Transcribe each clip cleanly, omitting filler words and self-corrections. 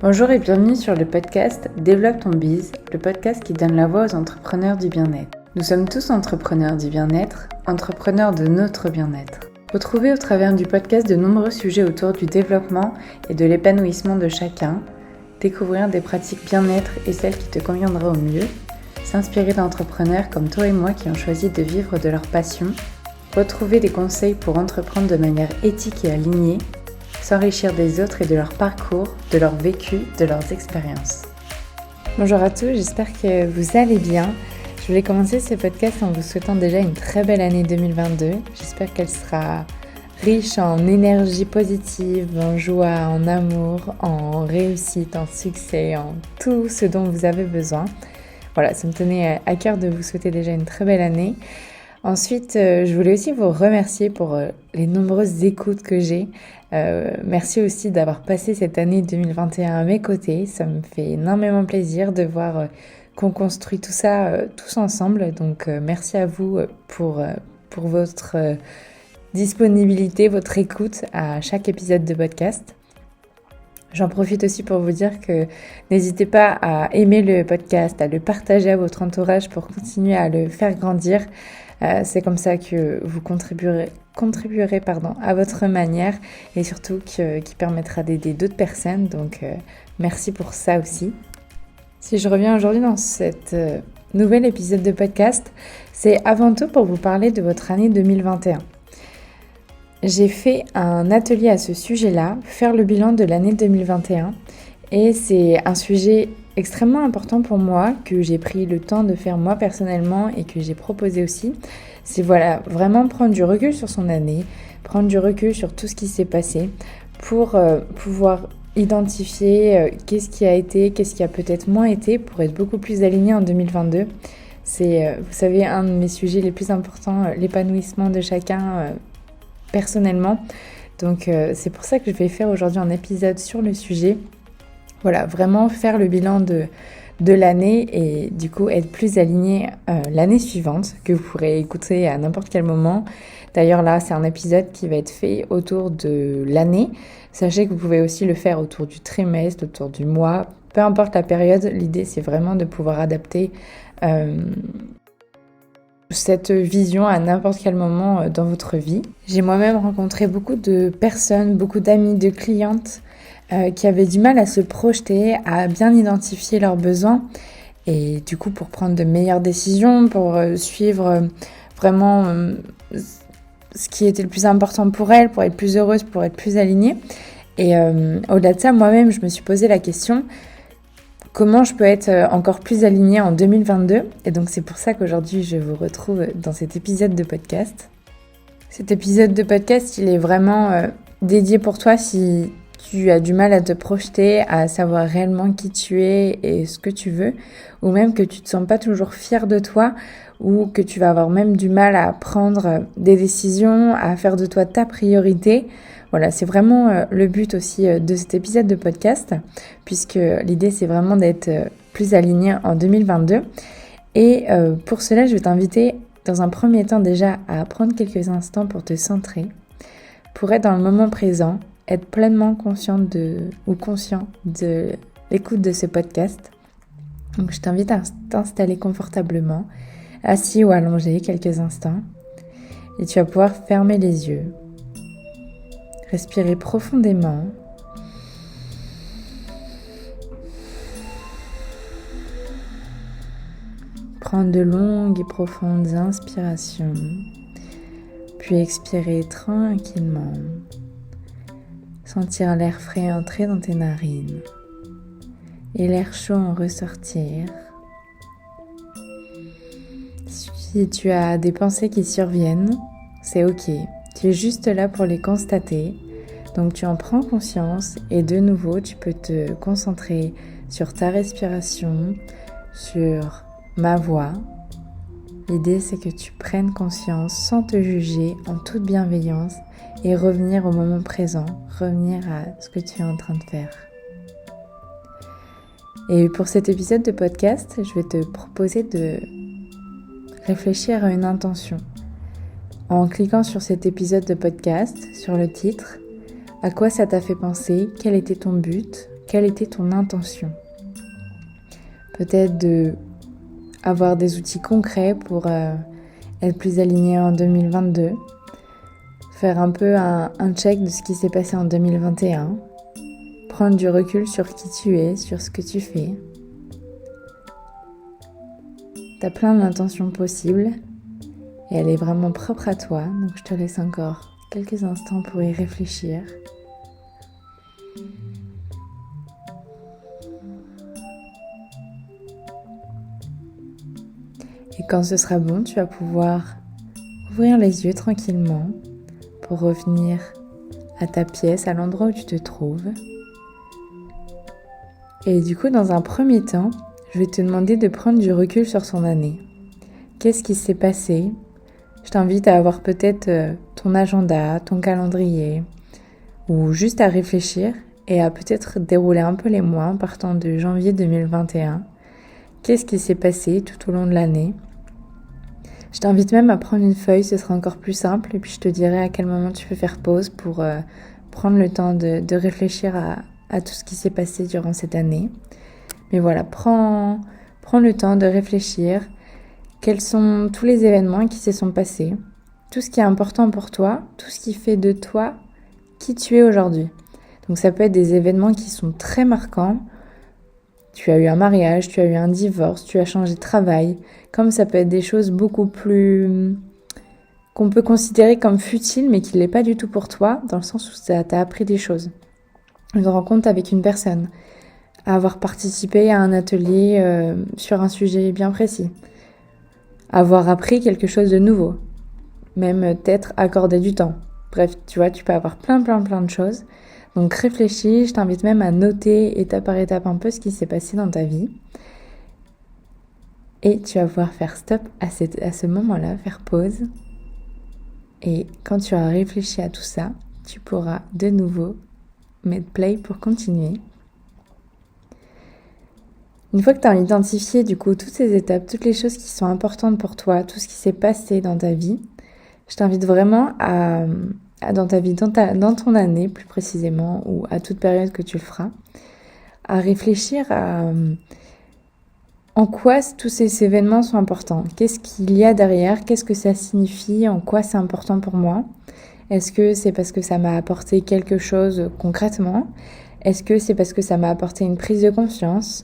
Bonjour et bienvenue sur le podcast Développe ton biz, le podcast qui donne la voix aux entrepreneurs du bien-être. Nous sommes tous entrepreneurs du bien-être, entrepreneurs de notre bien-être. Retrouvez au travers du podcast de nombreux sujets autour du développement et de l'épanouissement de chacun, découvrir des pratiques bien-être et celles qui te conviendraient au mieux, s'inspirer d'entrepreneurs comme toi et moi qui ont choisi de vivre de leur passion, retrouver des conseils pour entreprendre de manière éthique et alignée, s'enrichir des autres et de leur parcours, de leur vécu, de leurs expériences. Bonjour à tous, j'espère que vous allez bien. Je voulais commencer ce podcast en vous souhaitant déjà une très belle année 2022. J'espère qu'elle sera riche en énergie positive, en joie, en amour, en réussite, en succès, en tout ce dont vous avez besoin. Voilà, ça me tenait à cœur de vous souhaiter déjà une très belle année. Ensuite, je voulais aussi vous remercier pour les nombreuses écoutes que j'ai. Merci aussi d'avoir passé cette année 2021 à mes côtés. Ça me fait énormément plaisir de voir qu'on construit tout ça tous ensemble. Donc, merci à vous pour votre disponibilité, votre écoute à chaque épisode de podcast. J'en profite aussi pour vous dire que n'hésitez pas à aimer le podcast, à le partager à votre entourage pour continuer à le faire grandir. C'est comme ça que vous contribuerez à votre manière et surtout qui permettra d'aider d'autres personnes. Donc, merci pour ça aussi. Si je reviens aujourd'hui dans cet nouvel épisode de podcast, c'est avant tout pour vous parler de votre année 2021. J'ai fait un atelier à ce sujet-là, faire le bilan de l'année 2021. Et c'est un sujet extrêmement important pour moi, que j'ai pris le temps de faire moi personnellement et que j'ai proposé aussi. C'est vraiment prendre du recul sur son année, prendre du recul sur tout ce qui s'est passé pour pouvoir identifier qu'est-ce qui a été, qu'est-ce qui a peut-être moins été pour être beaucoup plus aligné en 2022. C'est, vous savez, un de mes sujets les plus importants, l'épanouissement de chacun personnellement. Donc c'est pour ça que je vais faire aujourd'hui un épisode sur le sujet. Voilà, vraiment faire le bilan de l'année et du coup être plus aligné l'année suivante, que vous pourrez écouter à n'importe quel moment. D'ailleurs là, c'est un épisode qui va être fait autour de l'année. Sachez que vous pouvez aussi le faire autour du trimestre, autour du mois, peu importe la période. L'idée, c'est vraiment de pouvoir adapter cette vision à n'importe quel moment dans votre vie. J'ai moi-même rencontré beaucoup de personnes, beaucoup d'amis, de clientes qui avaient du mal à se projeter, à bien identifier leurs besoins et du coup pour prendre de meilleures décisions, pour suivre vraiment ce qui était le plus important pour elles, pour être plus heureuse, pour être plus alignée. Et au-delà de ça, moi-même, je me suis posé la question comment je peux être encore plus alignée en 2022 ? Et donc c'est pour ça qu'aujourd'hui, je vous retrouve dans cet épisode de podcast. Cet épisode de podcast, il est vraiment dédié pour toi si tu as du mal à te projeter, à savoir réellement qui tu es et ce que tu veux, ou même que tu te sens pas toujours fier de toi, ou que tu vas avoir même du mal à prendre des décisions, à faire de toi ta priorité. Voilà, c'est vraiment le but aussi de cet épisode de podcast, puisque l'idée c'est vraiment d'être plus aligné en 2022. Et pour cela, je vais t'inviter dans un premier temps déjà à prendre quelques instants pour te centrer, pour être dans le moment présent, être pleinement conscient de l'écoute de ce podcast. Donc je t'invite à t'installer confortablement, assis ou allongé quelques instants, et tu vas pouvoir fermer les yeux, respirer profondément, prendre de longues et profondes inspirations, puis expirer tranquillement. Sentir l'air frais entrer dans tes narines et l'air chaud en ressortir. Si tu as des pensées qui surviennent, c'est ok. Tu es juste là pour les constater. Donc tu en prends conscience et de nouveau tu peux te concentrer sur ta respiration, sur ma voix. L'idée c'est que tu prennes conscience sans te juger, en toute bienveillance et revenir au moment présent, revenir à ce que tu es en train de faire. Et pour cet épisode de podcast, je vais te proposer de réfléchir à une intention. En cliquant sur cet épisode de podcast, sur le titre, à quoi ça t'a fait penser, quel était ton but, quelle était ton intention. Peut-être de avoir des outils concrets pour être plus aligné en 2022. Faire un peu un check de ce qui s'est passé en 2021. Prendre du recul sur qui tu es, sur ce que tu fais. T'as plein d'intentions possibles et elle est vraiment propre à toi, donc je te laisse encore quelques instants pour y réfléchir. Et quand ce sera bon, tu vas pouvoir ouvrir les yeux tranquillement pour revenir à ta pièce, à l'endroit où tu te trouves. Et du coup, dans un premier temps, je vais te demander de prendre du recul sur ton année. Qu'est-ce qui s'est passé ? Je t'invite à avoir peut-être ton agenda, ton calendrier, ou juste à réfléchir et à peut-être dérouler un peu les mois en partant de janvier 2021. Qu'est-ce qui s'est passé tout au long de l'année ? Je t'invite même à prendre une feuille, ce sera encore plus simple, et puis je te dirai à quel moment tu peux faire pause pour prendre le temps de réfléchir à tout ce qui s'est passé durant cette année. Mais voilà, prends le temps de réfléchir. Quels sont tous les événements qui se sont passés, tout ce qui est important pour toi, tout ce qui fait de toi qui tu es aujourd'hui. Donc ça peut être des événements qui sont très marquants. Tu as eu un mariage, tu as eu un divorce, tu as changé de travail. Comme ça peut être des choses beaucoup plus qu'on peut considérer comme futiles, mais qui ne l'est pas du tout pour toi, dans le sens où ça t'a appris des choses. Une rencontre avec une personne, avoir participé à un atelier sur un sujet bien précis. Avoir appris quelque chose de nouveau, même peut-être accorder du temps. Bref, tu vois, tu peux avoir plein de choses. Donc réfléchis, je t'invite même à noter étape par étape un peu ce qui s'est passé dans ta vie. Et tu vas pouvoir faire stop à ce moment-là, faire pause. Et quand tu auras réfléchi à tout ça, tu pourras de nouveau mettre play pour continuer. Une fois que tu as identifié du coup toutes ces étapes, toutes les choses qui sont importantes pour toi, tout ce qui s'est passé dans ta vie, je t'invite vraiment dans ta vie, dans ton année plus précisément, ou à toute période que tu le feras, à réfléchir en quoi tous ces événements sont importants. Qu'est-ce qu'il y a derrière ? Qu'est-ce que ça signifie ? En quoi c'est important pour moi ? Est-ce que c'est parce que ça m'a apporté quelque chose concrètement ? Est-ce que c'est parce que ça m'a apporté une prise de conscience ?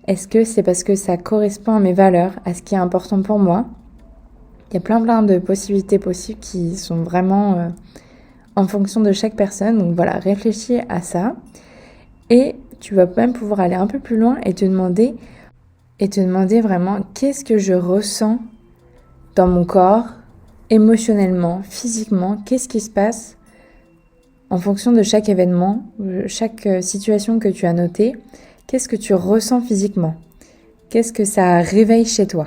Est-ce que c'est parce que ça correspond à mes valeurs, à ce qui est important pour moi ? Il y a plein de possibilités possibles qui sont vraiment en fonction de chaque personne. Donc voilà, réfléchis à ça. Et tu vas même pouvoir aller un peu plus loin et te demander vraiment qu'est-ce que je ressens dans mon corps, émotionnellement, physiquement, qu'est-ce qui se passe en fonction de chaque événement, chaque situation que tu as notée. Qu'est-ce que tu ressens physiquement ? Qu'est-ce que ça réveille chez toi ?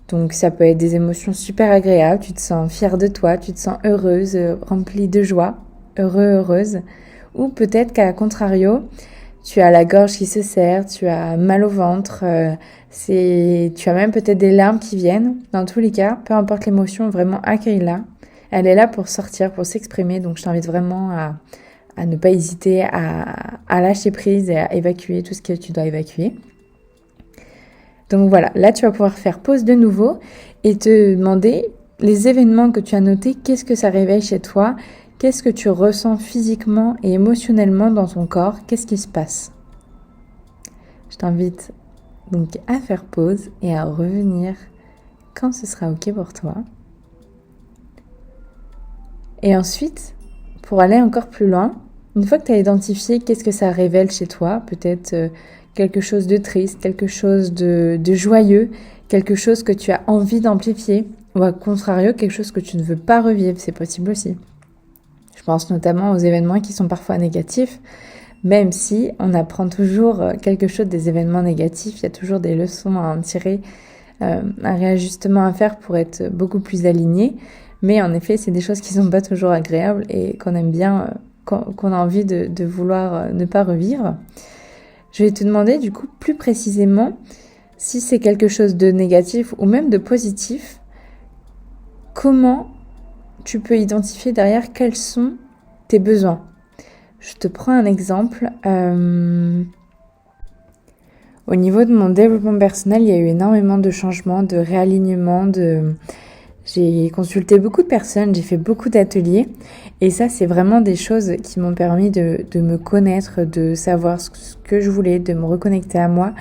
Donc ça peut être des émotions super agréables, tu te sens fière de toi, tu te sens heureuse, remplie de joie, heureuse. Ou peut-être qu'à contrario, tu as la gorge qui se serre, tu as mal au ventre, tu as même peut-être des larmes qui viennent. Dans tous les cas, peu importe l'émotion, vraiment accueille-la. Elle est là pour sortir, pour s'exprimer, donc je t'invite vraiment à ne pas hésiter à lâcher prise et à évacuer tout ce que tu dois évacuer. Donc voilà, là tu vas pouvoir faire pause de nouveau et te demander les événements que tu as notés, qu'est-ce que ça réveille chez toi ? Qu'est-ce que tu ressens physiquement et émotionnellement dans ton corps ? Qu'est-ce qui se passe ? Je t'invite donc à faire pause et à revenir quand ce sera OK pour toi. Et ensuite, pour aller encore plus loin, une fois que tu as identifié qu'est-ce que ça révèle chez toi, peut-être quelque chose de triste, quelque chose de joyeux, quelque chose que tu as envie d'amplifier, ou à contrario, quelque chose que tu ne veux pas revivre, c'est possible aussi. Je pense notamment aux événements qui sont parfois négatifs, même si on apprend toujours quelque chose des événements négatifs, il y a toujours des leçons à en tirer, un réajustement à faire pour être beaucoup plus aligné. Mais en effet, c'est des choses qui sont pas toujours agréables et qu'on aime bien, qu'on a envie de vouloir ne pas revivre. Je vais te demander du coup plus précisément si c'est quelque chose de négatif ou même de positif, comment tu peux identifier derrière quels sont tes besoins. Je te prends un exemple. Au niveau de mon développement personnel, il y a eu énormément de changements, de réalignements, J'ai consulté beaucoup de personnes, j'ai fait beaucoup d'ateliers et ça, c'est vraiment des choses qui m'ont permis de me connaître, de savoir ce que je voulais, de me reconnecter à moi.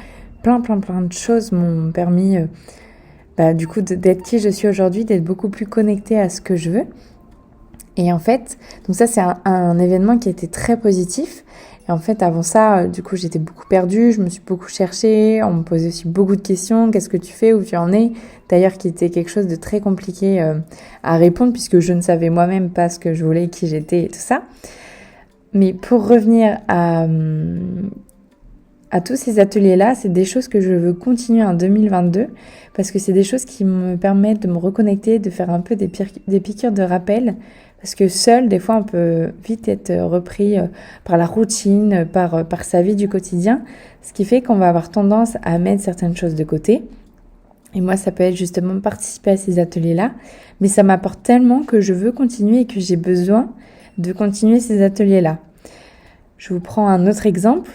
Plein de choses m'ont permis du coup d'être qui je suis aujourd'hui, d'être beaucoup plus connectée à ce que je veux. Et en fait, donc ça c'est un événement qui a été très positif. Et en fait, avant ça, du coup, j'étais beaucoup perdue, je me suis beaucoup cherchée, on me posait aussi beaucoup de questions, qu'est-ce que tu fais, où tu en es? D'ailleurs, qui était quelque chose de très compliqué à répondre puisque je ne savais moi-même pas ce que je voulais, qui j'étais et tout ça. Mais pour revenir à tous ces ateliers-là, c'est des choses que je veux continuer en 2022 parce que c'est des choses qui me permettent de me reconnecter, de faire un peu des piqûres de rappel. Parce que seul, des fois, on peut vite être repris par la routine, par sa vie du quotidien, ce qui fait qu'on va avoir tendance à mettre certaines choses de côté. Et moi, ça peut être justement participer à ces ateliers-là, mais ça m'apporte tellement que je veux continuer et que j'ai besoin de continuer ces ateliers-là. Je vous prends un autre exemple.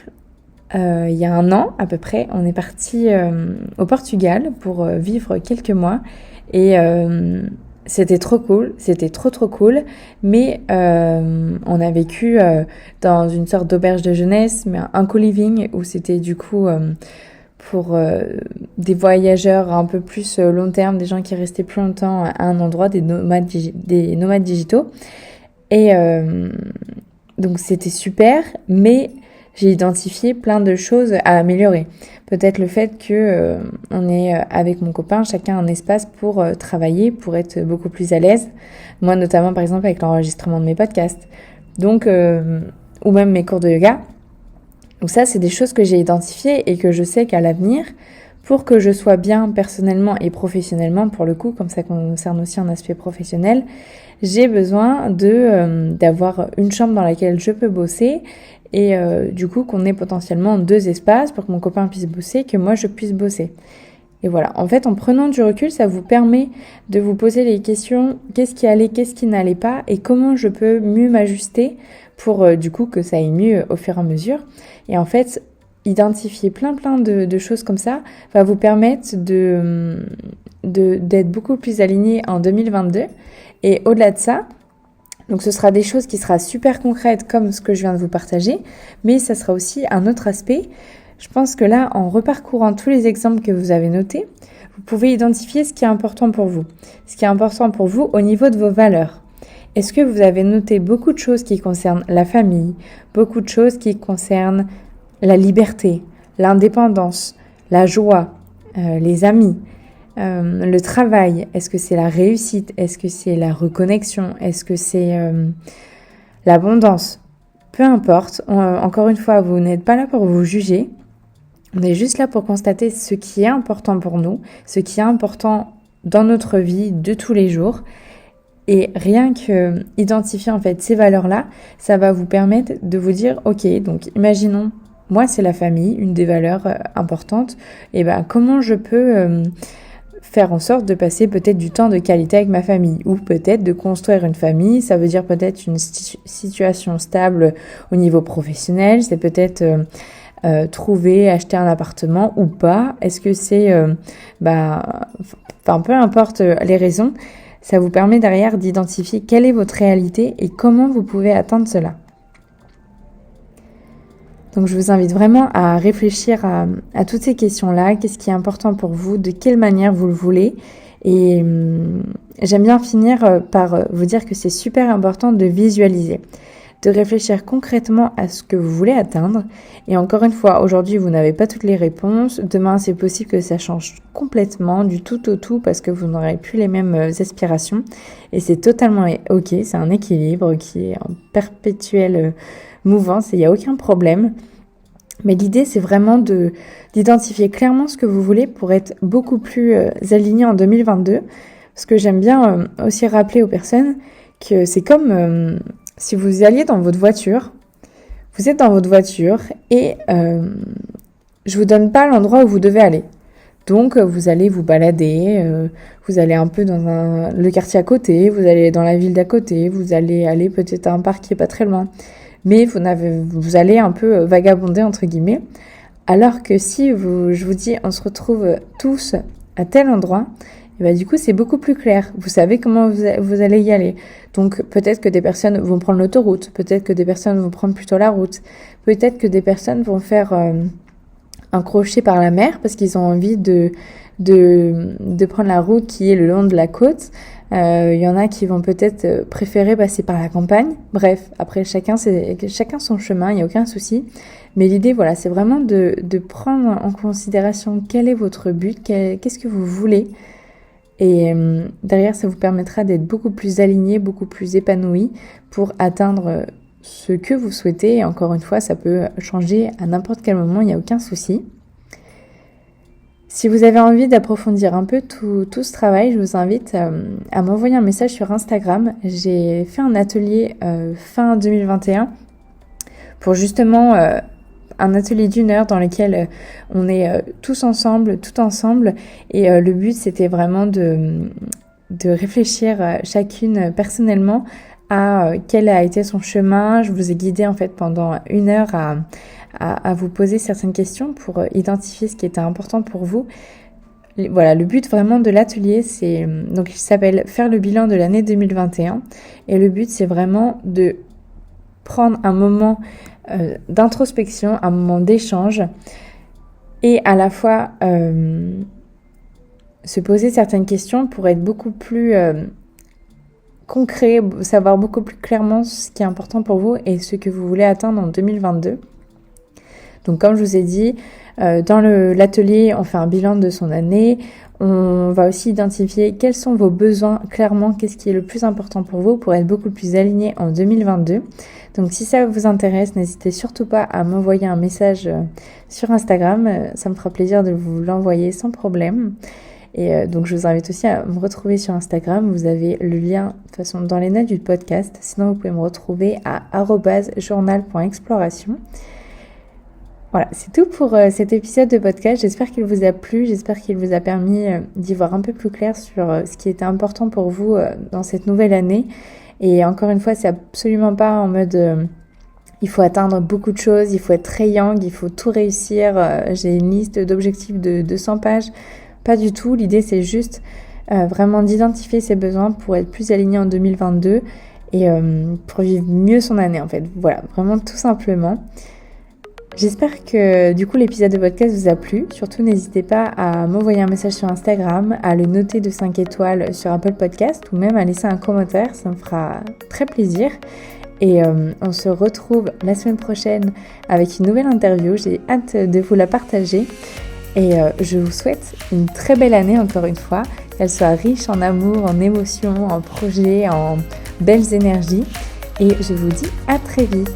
Il y a 1 an à peu près, on est parti au Portugal pour vivre quelques mois et c'était trop cool, c'était trop cool, mais on a vécu dans une sorte d'auberge de jeunesse, mais un co-living où c'était du coup pour des voyageurs un peu plus long terme, des gens qui restaient plus longtemps à un endroit, des nomades digitaux. Et donc c'était super, mais j'ai identifié plein de choses à améliorer. Peut-être le fait que on est avec mon copain, chacun un espace pour travailler, pour être beaucoup plus à l'aise. Moi notamment par exemple avec l'enregistrement de mes podcasts. Donc ou même mes cours de yoga. Donc ça c'est des choses que j'ai identifiées et que je sais qu'à l'avenir, pour que je sois bien personnellement et professionnellement, pour le coup, comme ça concerne aussi un aspect professionnel, j'ai besoin d'avoir une chambre dans laquelle je peux bosser et du coup qu'on ait potentiellement 2 espaces pour que mon copain puisse bosser, que moi je puisse bosser. Et voilà, en fait en prenant du recul, ça vous permet de vous poser les questions, qu'est-ce qui allait, qu'est-ce qui n'allait pas et comment je peux mieux m'ajuster pour du coup que ça aille mieux au fur et à mesure. Et en fait, identifier plein de choses comme ça va vous permettre d'être beaucoup plus aligné en 2022. Et au-delà de ça, donc ce sera des choses qui sera super concrètes comme ce que je viens de vous partager, mais ça sera aussi un autre aspect. Je pense que là, en reparcourant tous les exemples que vous avez notés, vous pouvez identifier ce qui est important pour vous. Ce qui est important pour vous au niveau de vos valeurs. Est-ce que vous avez noté beaucoup de choses qui concernent la famille, beaucoup de choses qui concernent la liberté, l'indépendance, la joie, les amis, le travail? Est-ce que c'est la réussite? Est-ce que c'est la reconnexion? Est-ce que c'est l'abondance? Peu importe. Encore une fois, vous n'êtes pas là pour vous juger. On est juste là pour constater ce qui est important pour nous, ce qui est important dans notre vie de tous les jours. Et rien que identifier en fait ces valeurs-là, ça va vous permettre de vous dire, ok, donc imaginons, moi c'est la famille, une des valeurs importantes, et ben comment je peux faire en sorte de passer peut-être du temps de qualité avec ma famille, ou peut-être de construire une famille, ça veut dire peut-être une situation stable au niveau professionnel, c'est peut-être trouver, acheter un appartement ou pas, est-ce que c'est, peu importe les raisons, ça vous permet derrière d'identifier quelle est votre réalité et comment vous pouvez atteindre cela. Donc je vous invite vraiment à réfléchir à toutes ces questions-là, qu'est-ce qui est important pour vous, de quelle manière vous le voulez. Et j'aime bien finir par vous dire que c'est super important de visualiser, de réfléchir concrètement à ce que vous voulez atteindre. Et encore une fois, aujourd'hui, vous n'avez pas toutes les réponses. Demain, c'est possible que ça change complètement du tout au tout parce que vous n'aurez plus les mêmes aspirations. Et c'est totalement ok, c'est un équilibre qui est en perpétuelle mouvance et il n'y a aucun problème. Mais l'idée, c'est vraiment d'identifier clairement ce que vous voulez pour être beaucoup plus aligné en 2022. Parce que j'aime bien aussi rappeler aux personnes que c'est comme si vous alliez dans votre voiture, vous êtes dans votre voiture et je vous donne pas l'endroit où vous devez aller. Donc vous allez vous balader, vous allez un peu dans le quartier à côté, vous allez dans la ville d'à côté, vous allez aller peut-être à un parc qui est pas très loin. mais vous allez un peu vagabonder entre guillemets. Alors que si je vous dis on se retrouve tous à tel endroit, et ben du coup c'est beaucoup plus clair. Vous savez comment vous allez y aller. Donc peut-être que des personnes vont prendre l'autoroute, peut-être que des personnes vont prendre plutôt la route, peut-être que des personnes vont faire un crochet par la mer parce qu'ils ont envie de prendre la route qui est le long de la côte. Il y en a qui vont peut-être préférer passer par la campagne. Bref, après chacun son chemin, il n'y a aucun souci. Mais l'idée, voilà, c'est vraiment de prendre en considération quel est votre but, qu'est-ce que vous voulez. Et derrière, ça vous permettra d'être beaucoup plus aligné, beaucoup plus épanoui pour atteindre ce que vous souhaitez. Et encore une fois, ça peut changer à n'importe quel moment, il n'y a aucun souci. Si vous avez envie d'approfondir un peu tout ce travail, je vous invite à m'envoyer un message sur Instagram. J'ai fait un atelier fin 2021 pour justement un atelier d'1 heure dans lequel on est tout ensemble. Et le but, c'était vraiment de réfléchir chacune personnellement à quel a été son chemin. Je vous ai guidé en fait pendant 1 heure à vous poser certaines questions pour identifier ce qui était important pour vous. Voilà, le but vraiment de l'atelier, donc il s'appelle faire le bilan de l'année 2021 et le but c'est vraiment de prendre un moment d'introspection, un moment d'échange et à la fois se poser certaines questions pour être beaucoup plus concret, savoir beaucoup plus clairement ce qui est important pour vous et ce que vous voulez atteindre en 2022. Donc comme je vous ai dit, dans l'atelier, on fait un bilan de son année. On va aussi identifier quels sont vos besoins clairement, qu'est-ce qui est le plus important pour vous pour être beaucoup plus aligné en 2022. Donc si ça vous intéresse, n'hésitez surtout pas à m'envoyer un message sur Instagram. Ça me fera plaisir de vous l'envoyer sans problème. Et donc je vous invite aussi à me retrouver sur Instagram. Vous avez le lien de toute façon dans les notes du podcast. Sinon vous pouvez me retrouver à @journal.exploration. Voilà, c'est tout pour cet épisode de podcast. J'espère qu'il vous a plu, j'espère qu'il vous a permis d'y voir un peu plus clair sur ce qui était important pour vous dans cette nouvelle année. Et encore une fois, c'est absolument pas en mode il faut atteindre beaucoup de choses, il faut être très yang, il faut tout réussir. J'ai une liste d'objectifs de 200 pages. Pas du tout, l'idée c'est juste vraiment d'identifier ses besoins pour être plus aligné en 2022 et pour vivre mieux son année en fait. Voilà, vraiment tout simplement. J'espère que du coup l'épisode de podcast vous a plu. Surtout n'hésitez pas à m'envoyer un message sur Instagram, à le noter de 5 étoiles sur Apple Podcast ou même à laisser un commentaire, ça me fera très plaisir. Et on se retrouve la semaine prochaine avec une nouvelle interview, j'ai hâte de vous la partager. Et je vous souhaite une très belle année encore une fois, qu'elle soit riche en amour, en émotions, en projets, en belles énergies. Et je vous dis à très vite.